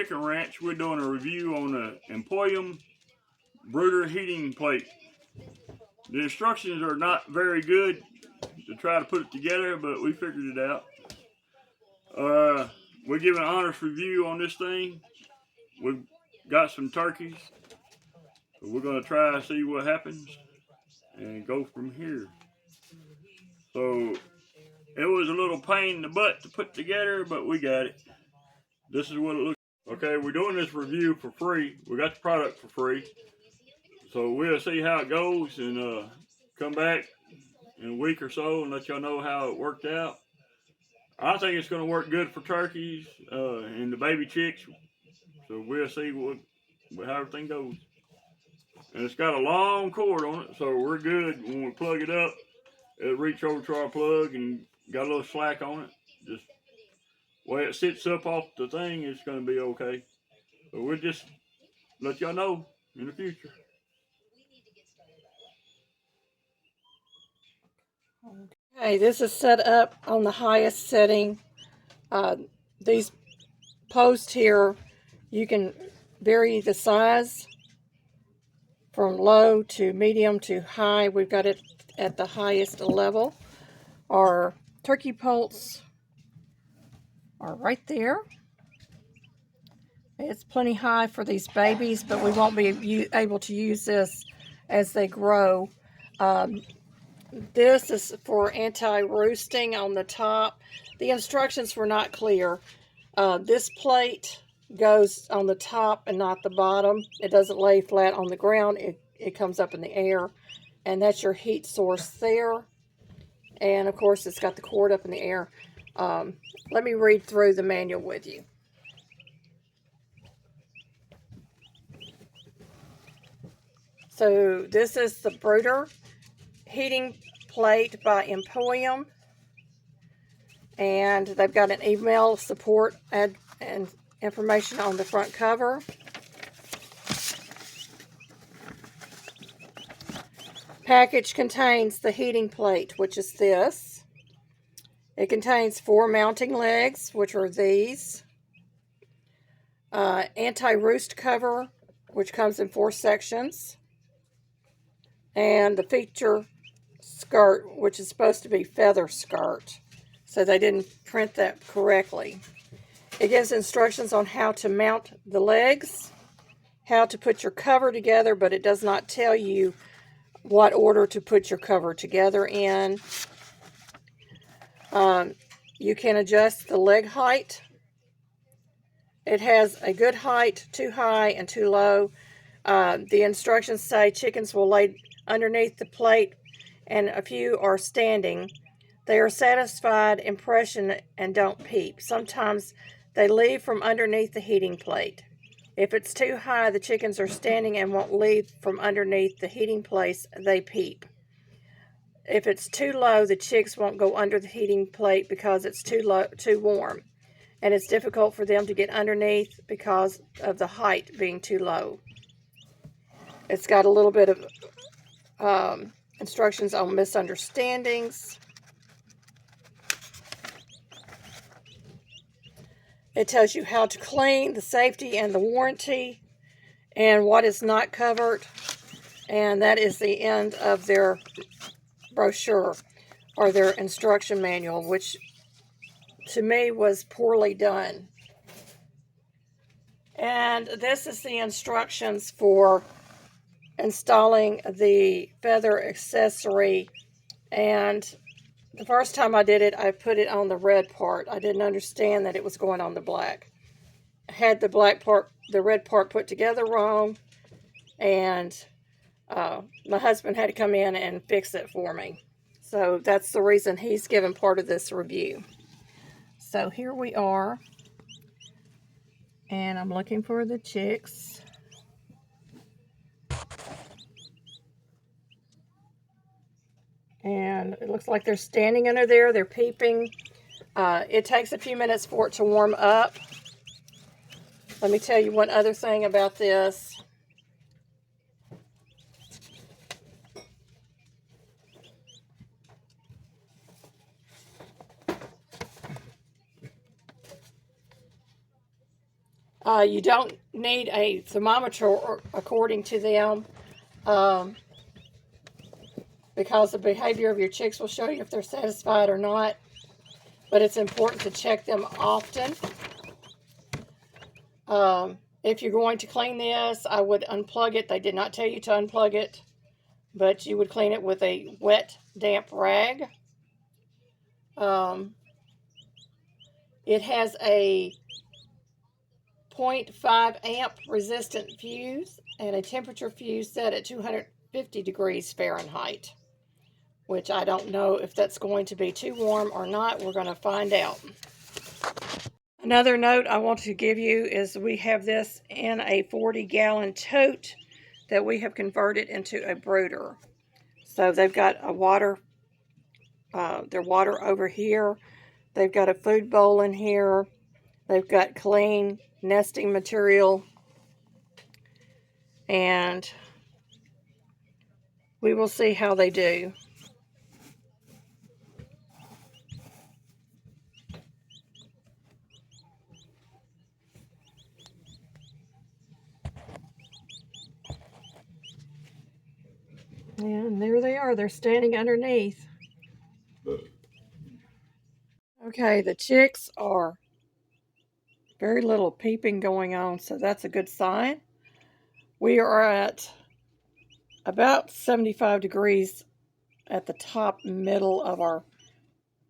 chicken ranch. We're doing a review on the Epoium Brooder Heating Plate. The instructions are not very good to try to put it together, but we figured it out. We're giving an honest review on this thing. We've got some turkeys. So we're going to try to see what happens and go from here. So it was a little pain in the butt to put together, but we got it. This is what it looks like. Okay, we're doing this review for free. We got the product for free. So we'll see how it goes and come back in a week or so and let y'all know how it worked out. I think it's going to work good for turkeys and the baby chicks. So we'll see how everything goes. And it's got a long cord on it, so we're good. When we plug it up, it'll reach over to our plug and got a little slack on it. Just the way it sits up off the thing, it's going to be okay. So we'll just let y'all know in the future. Okay, this is set up on the highest setting. These posts here, you can vary the size from low to medium to high. We've got it at the highest level. Our turkey poults are right there. It's plenty high for these babies, but we won't be able to use this as they grow. This is for anti-roosting on the top. The instructions were not clear. This plate goes on the top and not the bottom. It doesn't lay flat on the ground. It comes up in the air. And that's your heat source there. And of course it's got the cord up in the air. Let me read through the manual with you. So this is the Brooder Heating Plate by Epoium, and they've got an email support and information on the front cover. Package contains the heating plate, which is this. It contains 4 mounting legs, which are these. Anti-roost cover, which comes in 4 sections. And the feature skirt, which is supposed to be feather skirt. So they didn't print that correctly. It gives instructions on how to mount the legs, how to put your cover together, but it does not tell you what order to put your cover together in. You can adjust the leg height. It has a good height, too high, and too low. The instructions say chickens will lay underneath the plate and a few are standing. They are satisfied impression and don't peep. Sometimes they leave from underneath the heating plate. If it's too high, the chickens are standing and won't leave from underneath the heating place. They peep. If it's too low, the chicks won't go under the heating plate because it's too warm. And it's difficult for them to get underneath because of the height being too low. It's got a little bit of instructions on misunderstandings. It tells you how to clean, the safety and the warranty, and what is not covered. And that is the end of their brochure or their instruction manual, which to me was poorly done. And this is the instructions for installing the feather accessory. And the first time I did it, I put it on the red part. I didn't understand that it was going on the black. I had the red part put together wrong, and my husband had to come in and fix it for me. So that's the reason he's given part of this review. So here we are, and I'm looking for the chicks. And it looks like they're standing under there. They're peeping. It takes a few minutes for it to warm up. Let me tell you one other thing about this. You don't need a thermometer according to them, because the behavior of your chicks will show you if they're satisfied or not. But it's important to check them often. If you're going to clean this, I would unplug it. They did not tell you to unplug it, but you would clean it with a wet, damp rag. It has a 0.5 amp resistant fuse and a temperature fuse set at 250 degrees Fahrenheit, which I don't know if that's going to be too warm or not. We're going to find out. Another note I want to give you is we have this in a 40-gallon tote that we have converted into a brooder. So they've got a water, their water over here. They've got a food bowl in here. They've got clean nesting material. And we will see how they do. And there they are. They're standing underneath. Okay, the chicks are very little peeping going on, so that's a good sign. We are at about 75 degrees at the top middle of our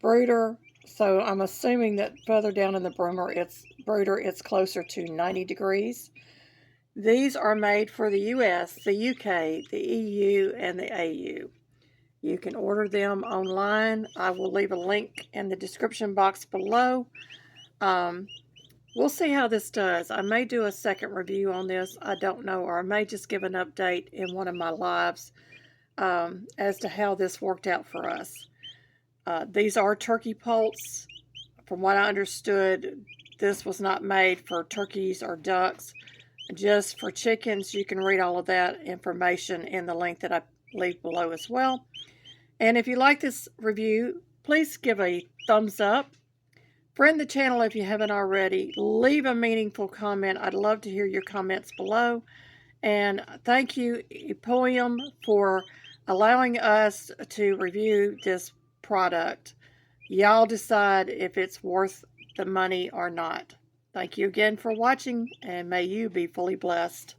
brooder, so I'm assuming that further down in the brooder it's closer to 90 degrees. These are made for the US, the UK, the EU, and the AU. You can order them online. I will leave a link in the description box below. We'll see how this does. I may do a second review on this. I don't know, or I may just give an update in one of my lives as to how this worked out for us. These are turkey poults. From what I understood, this was not made for turkeys or ducks, just for chickens. You can read all of that information in the link that I leave below as well. And if you like this review, please give a thumbs up. Friend the channel if you haven't already. Leave a meaningful comment. I'd love to hear your comments below. And thank you, Epoium, for allowing us to review this product. Y'all decide if it's worth the money or not. Thank you again for watching, and may you be fully blessed.